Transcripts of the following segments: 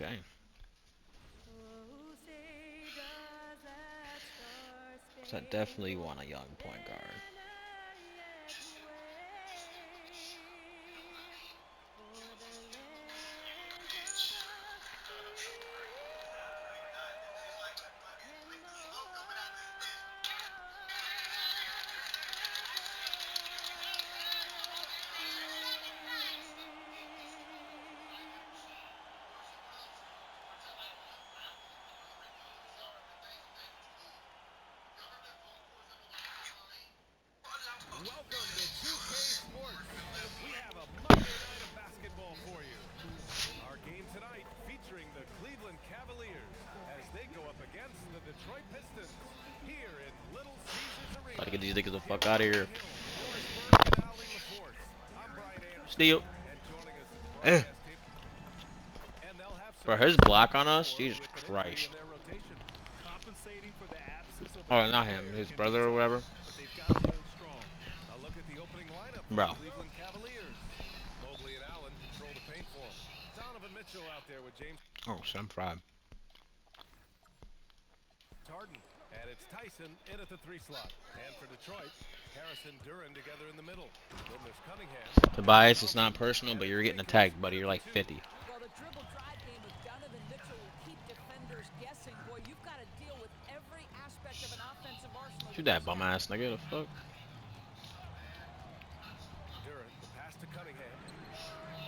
Okay. So I definitely want a young point guard. Welcome to 2K Sports. We have a Monday night of basketball for you. Our game tonight featuring the Cleveland Cavaliers as they go up against the Detroit Pistons here in Little Caesars Gotta Arena. get these niggas the Here fuck with out of Brian here. Hill, Morrisburg, and Ali LaForce. I'm Brian Anderson, Steal. and joining us at the Eh. broadcast table. And they'll have some For his guys block on on the us, floor Jesus with an injury Christ. in their rotation. Compensating for the absence of a Oh, key not him. player His can be brother or tough, whatever. but they've got to hold strong. A look at the opening lineup for the Bro. Cleveland Cavaliers. Mobley and Allen control the paint for him. Donovan Mitchell out there with James Oh, 7-5. Harden. And it's Tyson in at the 3 slot. And for Detroit, Harrison Duran together in the middle. Then there's Cunningham. Tobias, it's not personal, but you're getting attacked, buddy. You're like 50. Well, the dribble drive game with Donovan Mitchell will keep defenders guessing. Boy, you've got to deal with every aspect of an offensive arsenal. Shoot that bum ass nigga. The fuck? Duran, the pass to Cunningham.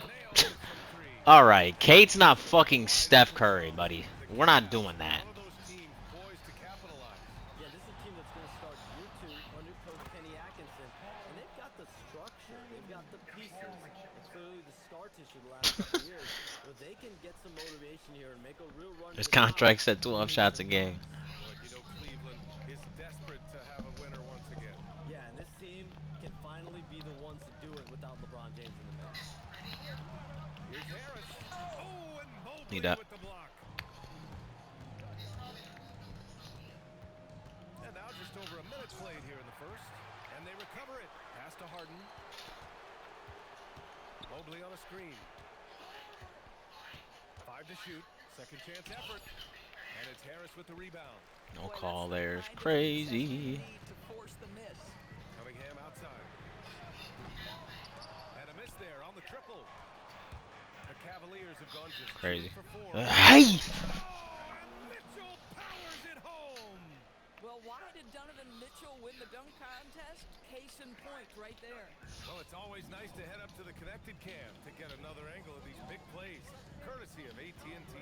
Nails it from 3. Alright, Kate's not fucking Steph Curry, buddy. We're not doing that. One of those teams poised to capitalize. Yeah, this is a team that's going to start year 2 under coach Kenny Atkinson, and they've got the structure, they've got the pieces. It's clearly the scar tissue the last couple of years, but they can get some motivation here and make a real run. His to the top. contract said 12 shots a game. But you know Cleveland is desperate to have a winner once again. Yeah, and this team can finally be the ones to do it without LeBron James in the mix. Here's Harris. Oh, and Mobley Need that. with the block. And now just over a minute played here in the first. And they recover it. Pass to Harden. Mobley on a screen. 5 to shoot. Second chance effort. And it's Harris with the rebound. No Boy, call that's the there is kind of crazy. possession you need to force the miss. Cunningham outside. And a miss there on the triple. The Cavaliers have gone just Crazy. 2 for 4. Hey! And Mitchell powers it home. Well, why did Donovan Mitchell win the dunk contest? Case in point right there. Well, it's always nice to head up to the connected cam to get another angle of these big plays, courtesy of AT&T.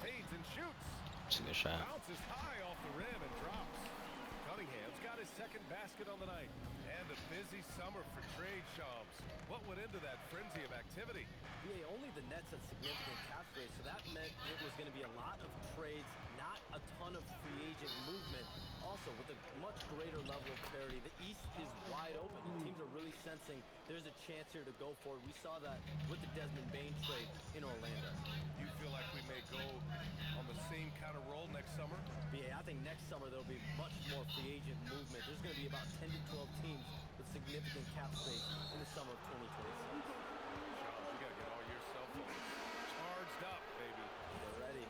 Fades and shoots. See the shot. Bounces high off the rim and drops. Cunningham's got his second basket on the night. And a busy summer for trade shops. What went into that frenzy of activity? Yeah, only the Nets had significant cap space, so that meant it was going to be a lot of trades, not a ton of free agent movement. Also, with a much greater level of parity, the East is wide open. The teams are really sensing there's a chance here to go for it. We saw that with the Desmond Bain trade in Orlando. You feel like we may go on the same kind of roll next summer? But yeah, I think next summer there'll be much more free agent movement. There's going to be about 10 to 12 teams with significant cap space in the summer of 2026. Sean, you gotta get all your cell phones charged up, baby. Get ready.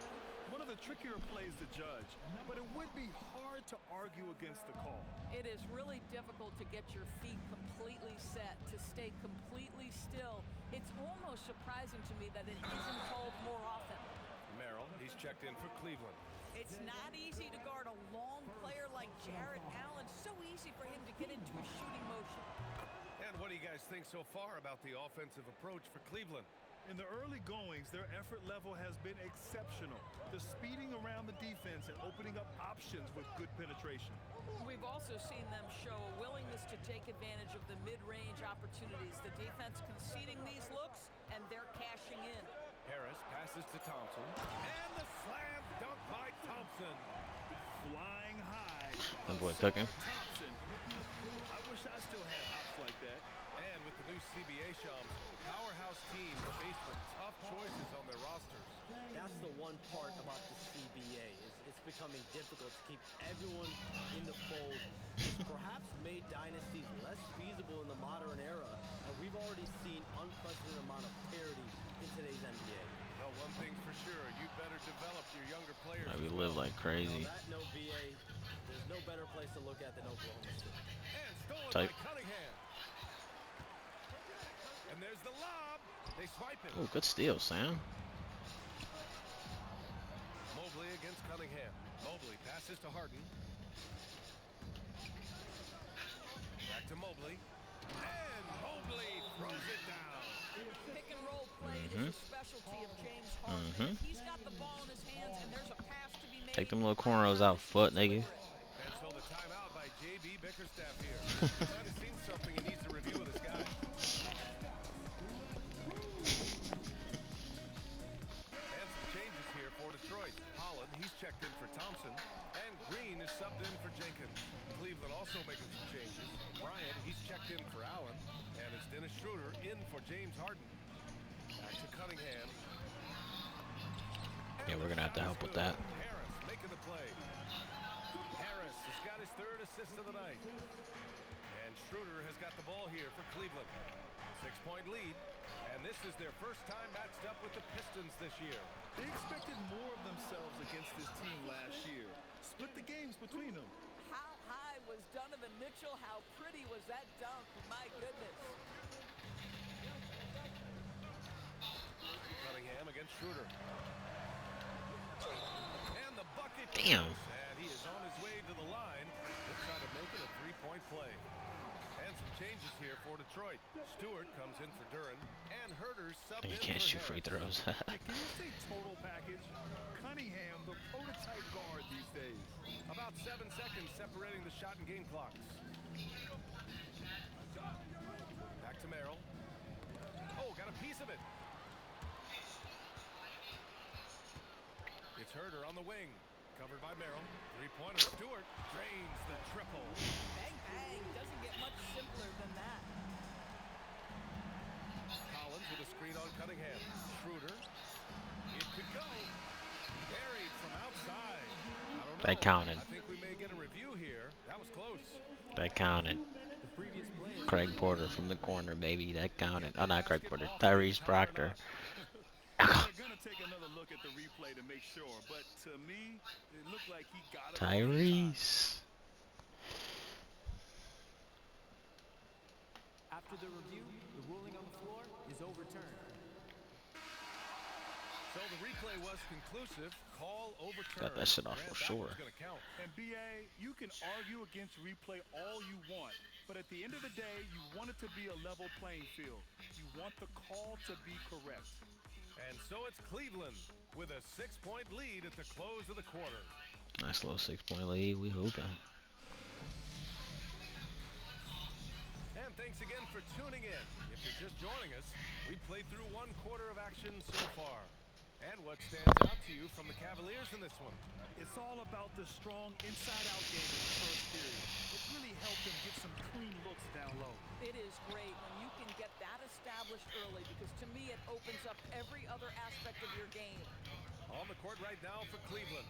One of the trickier plays to judge, but it would be hard to argue against the call. It is really difficult to get your feet completely set, to stay completely still. It's almost surprising to me that it isn't called more often. Merrill, he's checked in for Cleveland. It's not easy to guard a long player like Jarrett Allen. So easy for him to get into a shooting motion. And what do you guys think so far about the offensive approach for Cleveland? In the early goings, their effort level has been exceptional. The speeding around the defense and opening up options with good penetration. We've also seen them show a willingness to take advantage of the mid-range opportunities. The defense conceding these looks, and they're cashing in. Harris passes to Thompson. And the slam dunk by Thompson. Flying high. That boy cooking. Thompson. I wish I still had hops like that. And with the new CBA shams, powerhouse teams faced with tough choices on their rosters. That's the one part about the CBA is it's becoming difficult to keep everyone in the fold. It's perhaps made dynasties less feasible in the modern era, and we've already seen unprecedented amount of parity in today's NBA. Well, one thing's for sure, live like crazy. That no BA. There's no better place to look at than Oklahoma City. And stolen Type. by Cunningham. And there's the lob. They swipe it. Oh, good steal, Sam. Mobley against Cunningham. Mobley passes to Harden. Back to Mobley. And Mobley throws it down. Pick and roll play is a specialty of James Harden. He's got the ball in his hands, and there's a pass to be made. Take them little cornrows out, foot, nigga. And so the timeout by JB Bickerstaff here. Might have seen something he needs to review with his guys. And some changes here for Detroit. Holland, he's checked in for Thompson. And Green is subbed in for Jenkins. Cleveland also making some changes. Bryant, he's checked in for Allen. And it's Dennis Schroeder in for James Harden. Back to Cunningham. Yeah, we're gonna have to help with that. Harris making the play. Harris has got his third assist of the night. And Schroeder has got the ball here for Cleveland. 6-point lead. And this is their first time matched up with the Pistons this year. They expected more of themselves against this team last year. Split the games between them. How high was Donovan Mitchell? How pretty was that dunk? My goodness. Cunningham against Schroeder. And the bucket. Damn. And he is on his way to the line. He'll try to make it a three-point play. And some changes here for Detroit. Stewart comes in for Duren. And Herter's subbed in You can't for shoot free Harris. throws. Can you say total package? Cunningham, the prototype guard these days. About 7 seconds separating the shot and game clocks. Back to Merrill. Oh, got a piece of it. It's Herter on the wing. Covered by Merrill. Three-pointer. Stewart drains the triple. Bang, bang. Doesn't get much simpler than that. Collins with a screen on Cunningham. Schroeder. It could go. Buried from outside. I don't know. That counted. I think we may get a review here. That was close. That counted. The previous play. Craig Porter from the corner, baby. That counted. Oh, not Craig Porter. Tyrese Proctor. They're gonna take another look at the replay to make sure, but to me, it looked like he got it. Tyrese. After the review, the ruling on the floor is overturned. So the replay was conclusive. Call overturned. Got that shit off Grant, for that sure. one's gonna count. And BA, you can argue against replay all you want, but at the end of the day, you want it to be a level playing field. You want the call to be correct. And so it's Cleveland with a 6-point lead at the close of the quarter. Nice little 6-point lead. We hoping. And thanks again for tuning in. If you're just joining us, we played through one quarter of action so far. And what stands out to you from the Cavaliers in this one? It's all about the strong inside-out game in the first period. It really helped them get some clean looks down low. It is great when you can get that established early because to me it opens up every other aspect of your game. On the court right now for Cleveland.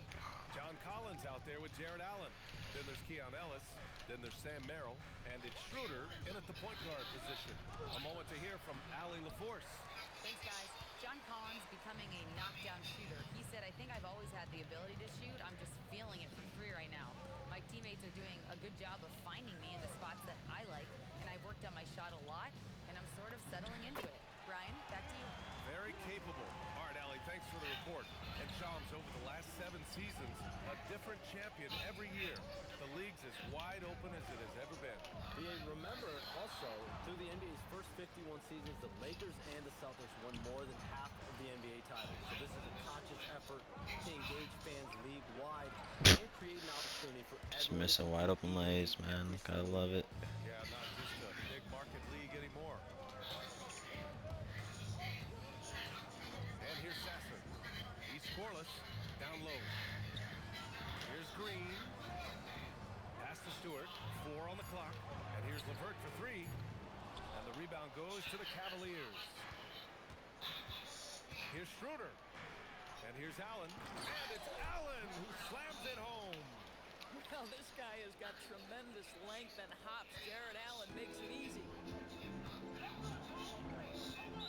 John Collins out there with Jared Allen. Then there's Keon Ellis. Then there's Sam Merrill. And it's Schroeder in at the point guard position. A moment to hear from Allie LaForce. Thanks, guys. John Collins becoming a knockdown shooter. He said, I think I've always had the ability to shoot. I'm just feeling it from free right now. My teammates are doing a good job of finding me in the spots that I like, and I've worked on my shot a lot, and I'm sort of settling into it. Brian, back to you. Very capable. All right, Allie, thanks for the report. And Shams, over the last 7 seasons, a different champion every year. The league's as wide open as it has ever been. Remember also, through the NBA's first 51 seasons, the Lakers and the Celtics won more than half of the NBA titles. So this is a conscious effort to engage fans league-wide and create an opportunity for Just everyone. missing wide open lays, man. Gotta love it. Yeah, not just a big market league anymore. And here's Sasser. He's scoreless. Down low. Here's Green. Pass to Stewart. 4 on the clock. And here's LeVert for 3. And the rebound goes to the Cavaliers. Here's Schroeder. And here's Allen. And it's Allen who slams it home. Well, this guy has got tremendous length and hops. Jared Allen makes it easy.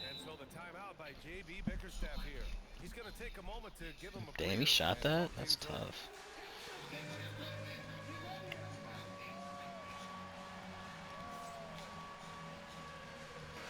And so the timeout by JB Bickerstaff here. He's going to take a moment to give him a Damn, he breather shot and that? talk That's things over. tough.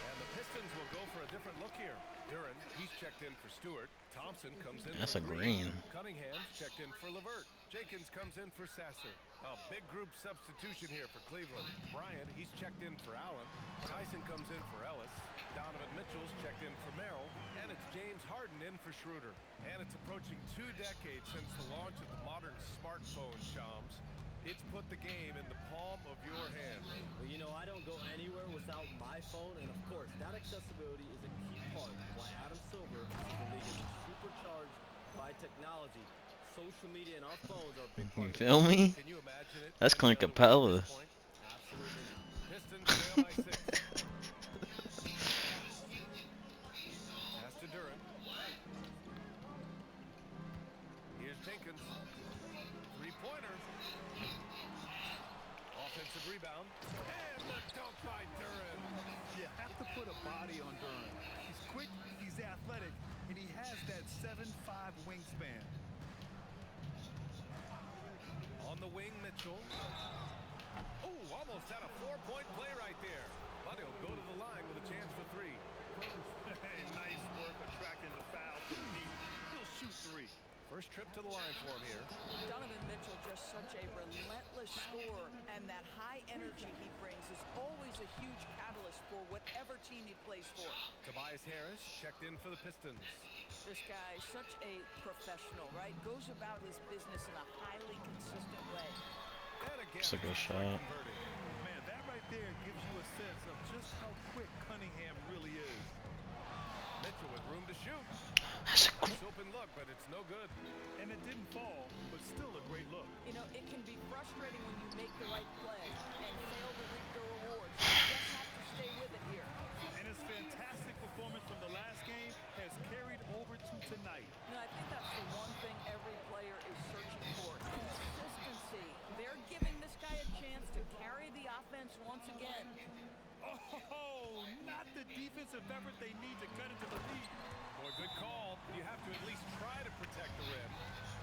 And the Pistons will go for a different look here. Duran, he's checked in for Stewart. Thompson comes in That's for a green. Cunningham's checked in for LeVert. Jenkins comes in for Sasser. A big group substitution here for Cleveland. Bryant, he's checked in for Allen. Tyson comes in for Ellis. Donovan Mitchell's checked in for Merrill. And it's James Harden in for Schroeder. And it's approaching 2 decades since the launch of the modern smartphone, Shams. It's put the game in the palm of your hand. Well, you know, I don't go anywhere without my phone, and of course, that accessibility is a key part of why Adam Silver says the league is supercharged by technology. Social media and our phones are a big part You of it. feel me? Can you imagine it? That's any Clint other way at Capella. this point? Absolutely not. Pistons trail by 6. Pass to Duran. Here's Jenkins. Three-pointer. Offensive rebound. And the dunk by Duran. You have to put a body on Durham. He's quick, he's athletic, and he has that 7'5" wingspan. On the wing, Mitchell. Oh, almost had a 4-point play right there. But he'll go to the line with a chance for 3. Hey, nice work attracting the foul from deep. He'll shoot 3. First trip to the line for him here. Donovan Mitchell, just such a relentless scorer, and that high energy he brings is always a huge catalyst for whatever team he plays for. Tobias Harris checked in for the Pistons. This guy, such a professional, right? Goes about his business in a highly consistent way. And again, That's a good strike shot. converted. Man, that right there gives you a sense of just how quick Cunningham really is. Mitchell with room to shoot. That's a Nice open look, but it's no good. And it didn't fall, but still a great look. You know, it can be frustrating when you make the right play and fail to reap the rewards. You just have to stay with it here. And his fantastic performance from the last game has carried over to tonight. You know, I think that's the one thing every player is searching for. Consistency. They're giving this guy a chance to carry the offense once again. Oh, not the defensive effort they need to cut into the lead. Boy, good call. You have to at least try to protect the rim.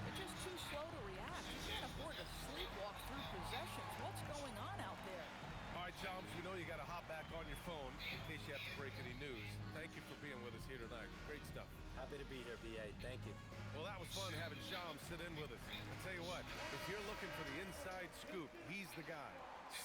They're just too slow to react. You can't afford to sleepwalk through possessions. What's going on out there? All right, Chums, we know you got to hop back on your phone in case you have to break any news. Thank you for being with us here tonight. Great stuff. Happy to be here, BA. Thank you. Well, that was fun having Shams sit in with us. I tell you what, if you're looking for the inside scoop, he's the guy.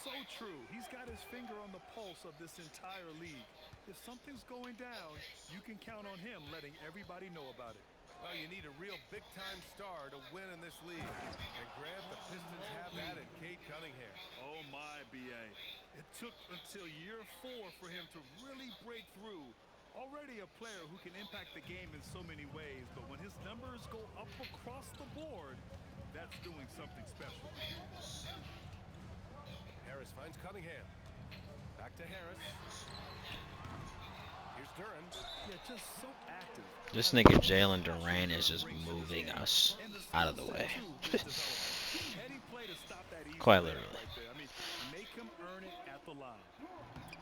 So true. He's got his finger on the pulse of this entire league. If something's going down, you can count on him letting everybody know about it. Well, you need a real big-time star to win in this league. And Grant, the Pistons have that in Kate Cunningham. Oh my, BA. It took until year 4 for him to really break through. Already a player who can impact the game in so many ways, but when his numbers go up across the board, that's doing something special. Harris finds Cunningham. Back to Harris. Here's Duran. Yeah, just so active. This nigga Jalen Duran is just moving us out of the way. Heady play to stop that easy Quite layup literally. right there. I mean, make him earn it at the line.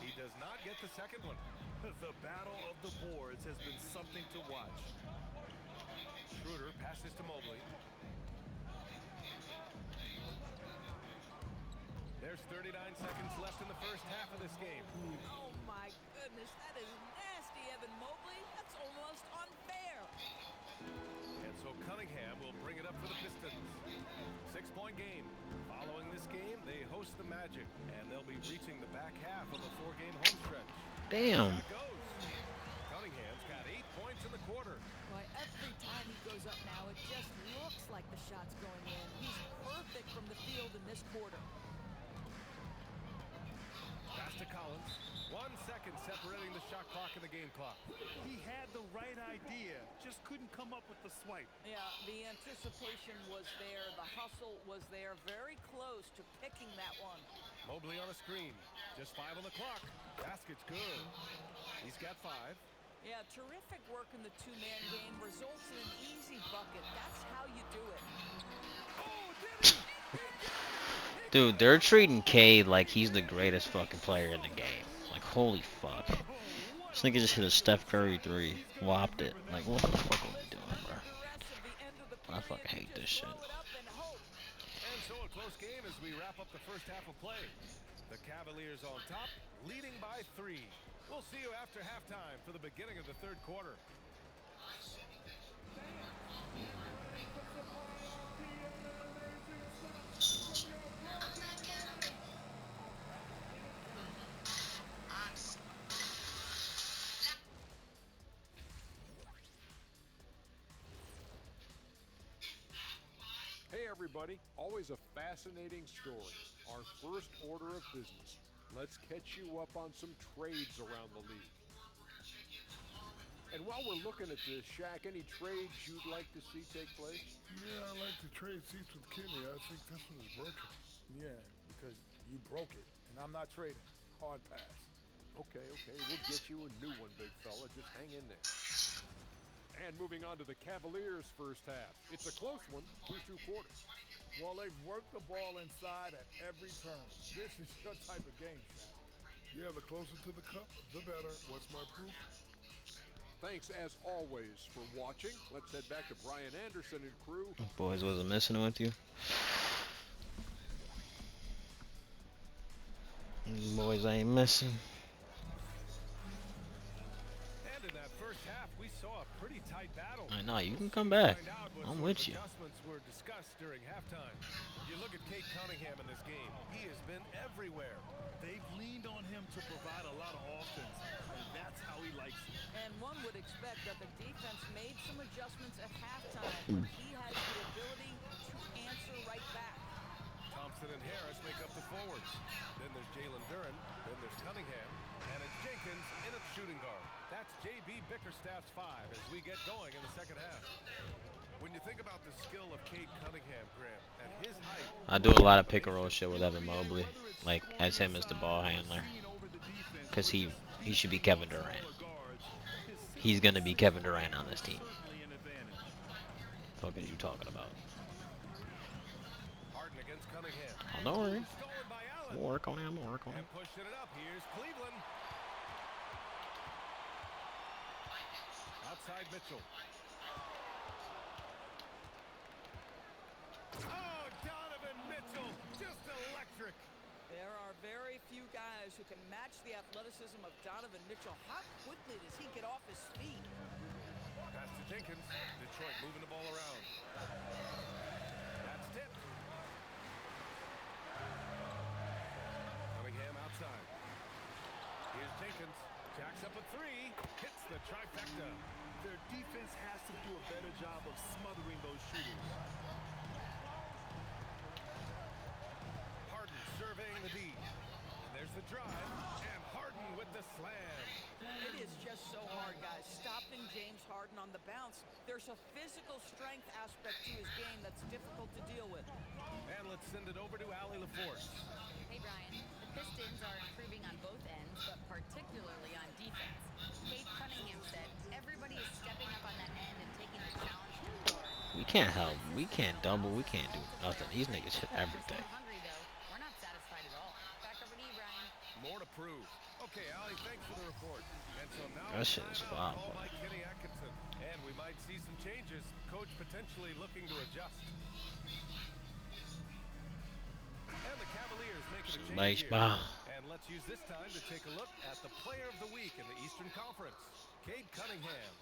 He does not get the second one. The battle of the boards has been something to watch. Schroeder passes to Mobley. There's 39 seconds left in the first half of this game. Oh my goodness, that is nasty, Evan Mobley. That's almost unfair. And so Cunningham will bring it up for the Pistons. 6-point game. Following this game, they host the Magic, and they'll be reaching the back half of a 4-game home stretch. Damn. There it goes. Cunningham's got 8 points in the quarter. Boy, every time he goes up now, it just looks like the shot's going in. He's perfect from the field in this quarter. Pass to Collins. 1 second separating the shot clock and the game clock. He had the right idea, just couldn't come up with the swipe. Yeah, the anticipation was there. The hustle was there. Very close to picking that one. Mobley on a screen. Just 5 on the clock. Basket's good. He's got 5. Yeah, terrific work in the two-man game. Results in an easy bucket. That's how you do it. Dude, they're treating K like he's the greatest fucking player in the game. Like, holy fuck. This nigga just hit a Steph Curry 3. Whopped it. Like, what the fuck are we doing? I fucking hate this shit. And so a close game as we wrap up the first half of play. The Cavaliers on top, leading by 3. We'll see you after halftime for the beginning of the third quarter. Hey everybody, always a fascinating story. Our first order of business. Let's catch you up on some trades around the league. And while we're looking at this, Shaq, any trades you'd like to see take place? Yeah, I like to trade seats with Kenny. I think this one is broken. Yeah, because you broke it, and I'm not trading. Hard pass. Okay, we'll get you a new one, big fella. Just hang in there. And moving on to the Cavaliers' first half. It's a close one, 2 quarters. Well, they've worked the ball inside at every turn. This is your type of game, Shaq. Yeah, the closer to the cup, the better. What's my proof? Thanks, as always, for watching. Let's head back to Brian Anderson and crew. Boys wasn't messing with you. Boys ain't missing. And in that first half, we saw a pretty tight battle. I know, you can come back. I'm with you. Adjustments were discussed during halftime. You look at Kate Cunningham in this game. He has been everywhere. They've leaned on him to provide a lot of offense, and that's how he likes it. And one would expect that the defense made some adjustments at halftime, but he has the ability to answer right back. Thompson and Harris make up the forwards. Then there's Jalen Duren. Then there's Cunningham. And it's Jenkins in at shooting guard. That's J.B. Bickerstaff's 5 as we get going in the second half. When you think about the skill of Cade Cunningham, Graham, at his height... I do a lot of pick and roll shit with Evan Mobley. Like, as him as the ball handler. Because he should be Kevin Durant. He's going to be Kevin Durant on this team. What the fuck are you talking about? Harden against Cunningham. Oh, don't worry. Stolen by Allen. I'm gonna work on it. I'm gonna work on it. And pushing it up. Here's Cleveland. Outside Mitchell. Oh, Donovan Mitchell. Just electric. There are very few guys who can match the athleticism of Donovan Mitchell. How quickly does he get off his feet? Pass to Jenkins. Detroit moving the ball around. That's tipped. Cunningham outside. Here's Jenkins. Jacks up a 3. Hits the trifecta. Their defense has to do a better job of smothering those shooters. Harden surveying the D. And there's the drive. And Harden with the slam. It is just so hard, guys. Stopping James Harden on the bounce. There's a physical strength aspect to his game that's difficult to deal with. And let's send it over to Allie LaForce. Hey, Brian. The Pistons are improving on both ends, but particularly on defense. Kate Cunningham said everybody is stepping up on that end and taking the challenge to the guard. We can't help. We can't double. We can't do nothing. These niggas hit everything. We're hungry, though. We're not satisfied at all. Back over to you, Brian. More to prove. Okay, Allie, thanks for the report. And so now That shit is wild, call bro. by Kenny Atkinson. And we might see some changes. Coach potentially looking to adjust. And the Cavaliers making a change Baseball. here. And let's use this time to take a look at the player of the week in the Eastern Conference, Cade Cunningham.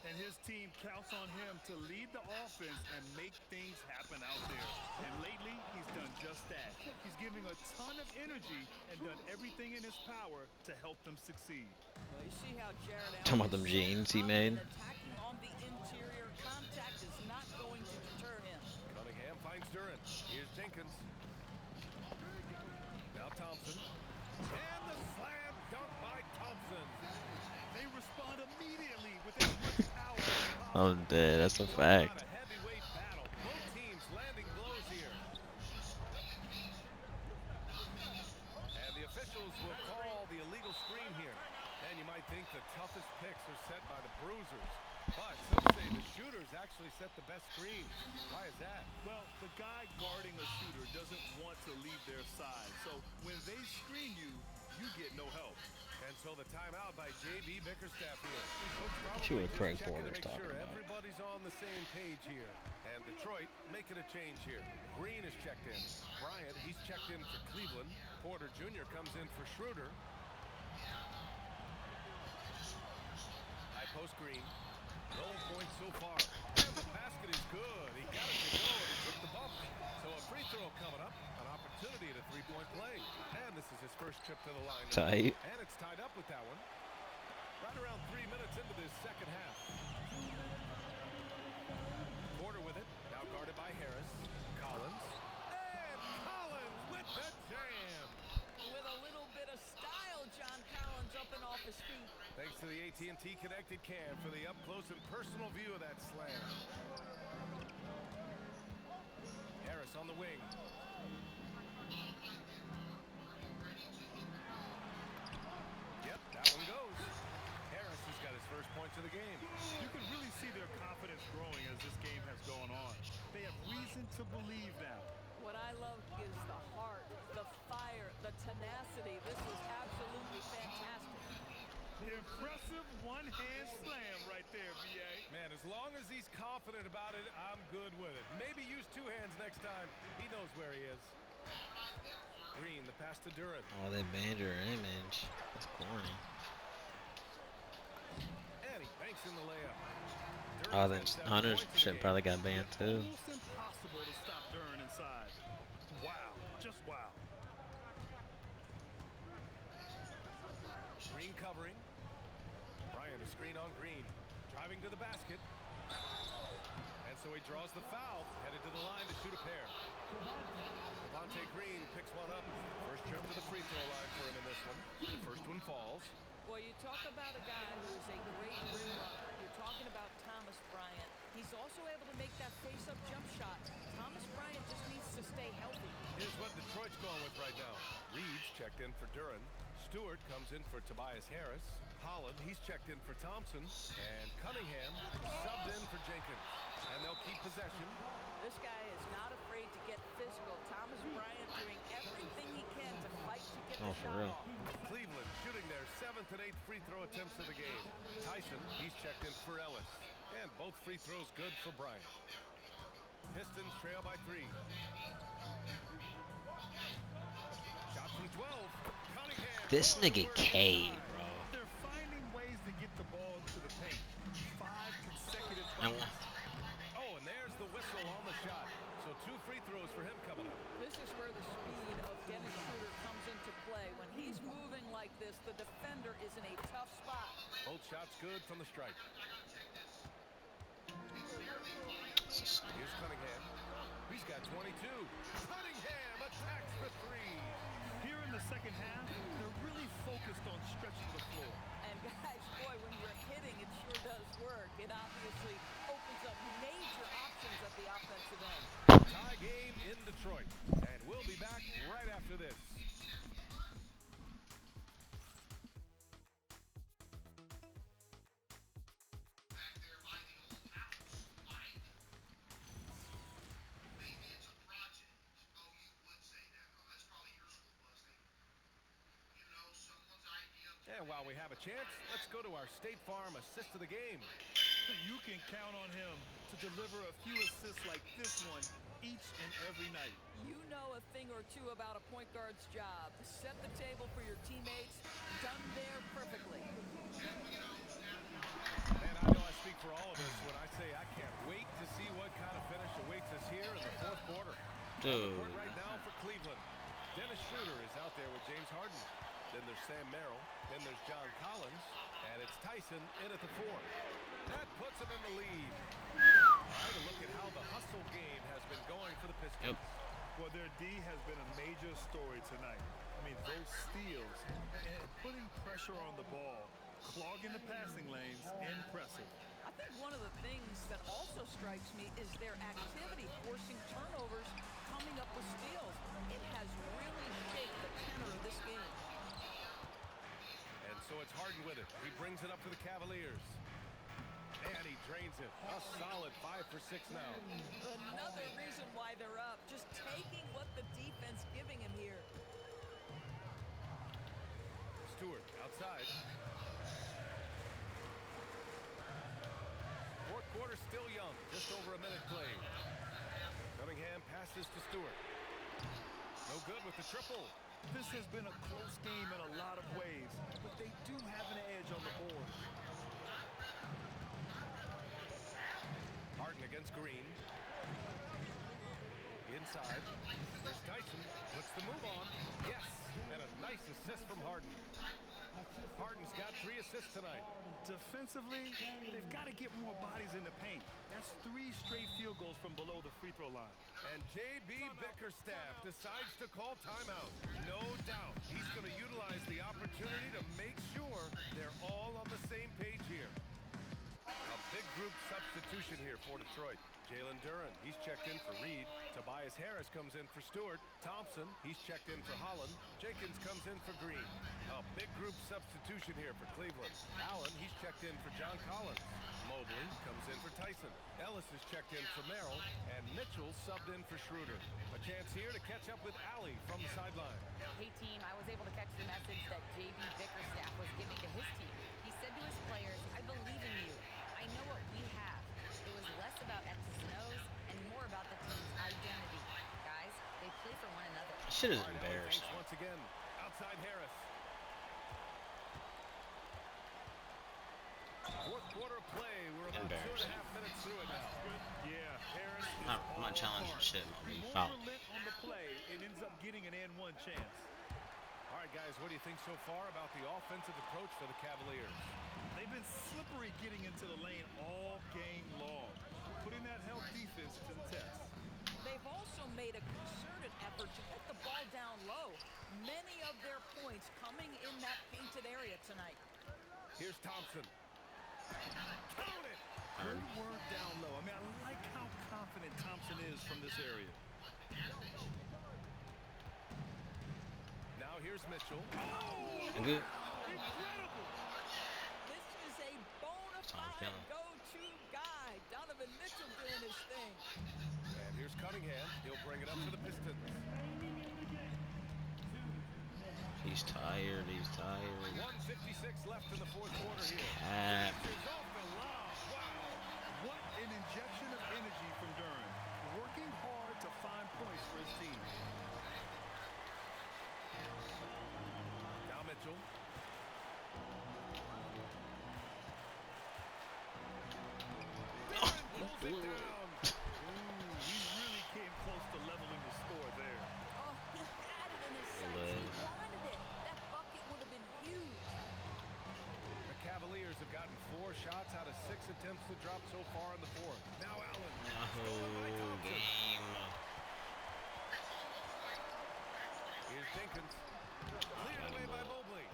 And his team counts on him to lead the offense and make things happen out there. And lately, he's done just that. He's giving a ton of energy and done everything in his power to help them succeed. Well, you see how Jared Talking about Allen them is jeans he so made. attacking on the interior. Contact is not going to deter him. Cunningham finds Duren. Here's Jenkins. Now Thompson. And the slam dunk by Thompson. They respond immediately with as much power as possible. I'm dead. That's a fact. Not a heavyweight battle. Both teams landing blows here. And the officials will call the illegal screen here. And you might think the toughest picks are set by the bruisers. But some say the shooters actually set the best screens. Why is that? Well, the guy guarding a shooter doesn't want to leave their side. So when they screen you, you get no help. And so the timeout by J.B. Bickerstaff here. She would Craig Checking to Porter's make talking sure about. everybody's on the same page here. And Detroit making a change here. Green is checked in. Bryant, he's checked in for Cleveland. Porter Jr. comes in for Schroeder. High post Green. No points so far. And the basket is good. He got it to go and he took the bump. So a free throw coming up. An opportunity at a three-point play. And this is his first trip to the line. Tight. And it's tied up with that one. Right around 3 minutes into this second half. Porter with it. Now guarded by Harris. Collins. And Collins with the jam. With a little bit of style, John Collins up and off his feet. Thanks to the AT&T Connected Cam for the up-close and personal view of that slam. Harris on the wing. Yep, that one goes. Harris has got his first points of the game. You can really see their confidence growing as this game has gone on. They have reason to believe now. What I love is the heart, the fire, the tenacity. This was absolutely fantastic. Impressive one-hand slam right there, B.A. Man, as long as he's confident about it, I'm good with it. Maybe use two hands next time. He knows where he is. Green, the pass to Durant. Oh, they banned her image. That's corny. And he banks in the layup. Oh, then Hunter's shit probably got banned too. Almost impossible to stop Durant inside. Wow, just wow. Green covering. Bryant, a screen on Green. Driving to the basket. And so he draws the foul. Headed to the line to shoot a pair. Devontae Green picks one up. First trip to the free throw line for him in this one. The first one falls. Well, you talk about a guy who is a great rim runner. You're talking about Thomas Bryant. He's also able to make that face-up jump shot. Thomas Bryant just needs to stay healthy. Here's what Detroit's going with right now. Reeves checked in for Duran. Stewart comes in for Tobias Harris. Holland, he's checked in for Thompson. And Cunningham subbed in for Jenkins. And they'll keep possession. This guy is not afraid to get physical. Thomas Bryant doing everything he can to fight to get the shot off. Cleveland shooting their 7th and 8th free throw attempts of the game. Tyson, he's checked in for Ellis. And both free throws good for Bryant. Pistons trail by 3. Shot from 12. Cunningham. This nigga K, bro. They're finding ways to get the ball to the paint. 5 consecutive I points. want- Oh, and there's the whistle on the shot. So 2 free throws for him coming up. This is where the speed of Dennis Schroeder comes into play. When he's moving like this, the defender is in a tough spot. Both shots good from the stripe. Here's Cunningham. He's got 22. Cunningham attacks for 3. Here in the second half, they're really focused on stretching the floor. And guys, boy, when you're hitting, it sure does work. It obviously opens up major options at the offensive end. Tie game in Detroit. And we'll be back right after this. And while we have a chance, let's go to our State Farm assist of the game. You can count on him to deliver a few assists like this one each and every night. You know a thing or two about a point guard's job. Set the table for your teammates. Done there perfectly. And I know I speak for all of us when I say I can't wait to see what kind of finish awaits us here in the 4th quarter. Dude. Right now for Cleveland. Dennis Schroeder is out there with James Harden. Then there's Sam Merrill. Then there's John Collins. And it's Tyson in at the 4. That puts him in the lead. Try to look at how the hustle game has been going for the Pistons. Yep. Well, their D has been a major story tonight. I mean, those steals and putting pressure on the ball, clogging the passing lanes, impressive. I think one of the things that also strikes me is their activity forcing turnovers, coming up with steals. It has really shaped the tenor of this game. And so it's Harden with it. He brings it up for the Cavaliers. And he drains it. A solid 5 for 6 now. Another reason why they're up. Just taking what the defense giving him here. Stewart. Outside. Fourth quarter still young. Just over a minute played. Cunningham passes to Stewart. No good with the triple. This has been a close game in a lot of ways, but they do have an edge on the board. Harden against Green. Inside. Here's Tyson. Puts the move on. Yes. And a nice assist from Harden. Harden's got 3 assists tonight. Defensively, they've got to get more bodies in the paint. That's 3 straight field goals from below the free throw line. And J.B. Bickerstaff decides to call timeout. No doubt he's going to utilize the opportunity to make sure they're all on the same page here. A big group substitution here for Detroit. Jalen Duren, he's checked in for Reed. Tobias Harris comes in for Stewart. Thompson, he's checked in for Holland. Jenkins comes in for Green. A big group substitution here for Cleveland. Allen, he's checked in for John Collins. Mobley comes in for Tyson. Ellis is checked in for Merrill. And Mitchell subbed in for Schroeder. A chance here to catch up with Allie from the sideline. Hey, team, I was able to catch the message that J.B. Bickerstaff was giving to his team. He said to his players, I believe in you. I know what we have. It was less about X's and O's and more about the team's identity. Guys, they play for one another. Shit is All right, Ellie embarrassing. fakes once again. Outside Harris. Fourth quarter play. We're about 2.5 minutes through it now. Yeah, Harris is I'm not challenging shit, man. more Foul. relent on the play and ends up getting an and one chance. All right, guys, what do you think so far about the offensive approach for the Cavaliers? They've been slippery getting into the lane all game long, putting that help defense to the test. They've also made a concerted effort to get the ball down low. Many of their points coming in that painted area tonight. Here's Thompson. Count it! Good word down low. I mean, I like how confident Thompson is from this area. Now here's Mitchell. Good. Incredible! This is a bona fide go-to guy. Donovan Mitchell doing his thing. And here's Cunningham. He'll bring it up for the Pistons. He's tired. He's tired. 1:56 left in the fourth quarter here. Cap. Finishes off the lob. Wow. What an injection of energy from Duren. Working hard to find points for his team. Now Mitchell. Pulls it down. He really came close to leveling the score there. Oh, he had it in his sights. He wanted it. That bucket would have been huge. The Cavaliers have gotten 4 shots out of 6 attempts to drop so far in the fourth. Now Allen. Stolen by Oh, Thompson. game. Here's Jenkins. Cleared away by Mobley.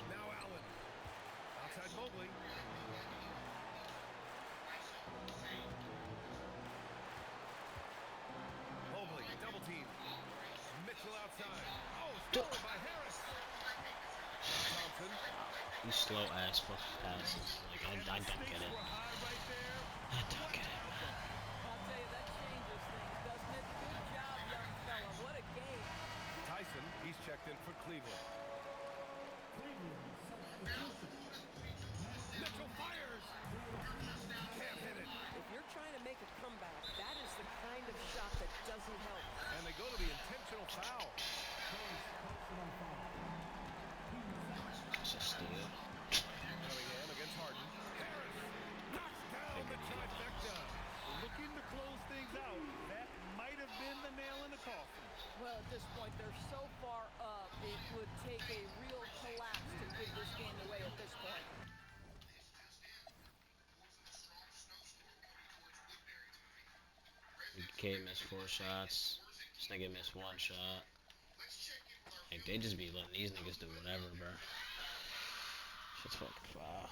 Now Allen. Outside Mobley. Mobley, double team. Mitchell outside. Oh, stolen by Harris. Thompson. These slow ass fucking passes. Like I don't get it. Were high right there. I don't get it. I'll tell you, that changes things, doesn't it? Good job, young fella. What a game. Tyson, he's checked in for Cleveland. Mitchell fires. Can't hit it. If you're trying to make a comeback, that is the kind of shot that doesn't help. And they go to the intentional foul. It's a steal. Cunningham against Harden. Harris knocks down the trifecta. Looking to close things out. That might have been the nail in the coffin. Well, at this point, they're so far up, it would take a real collapse to give this game away at this point. DK missed 4 shots. This nigga missed 1 shot. Like, they just be letting these niggas do whatever, bro. Shit's fucking foul.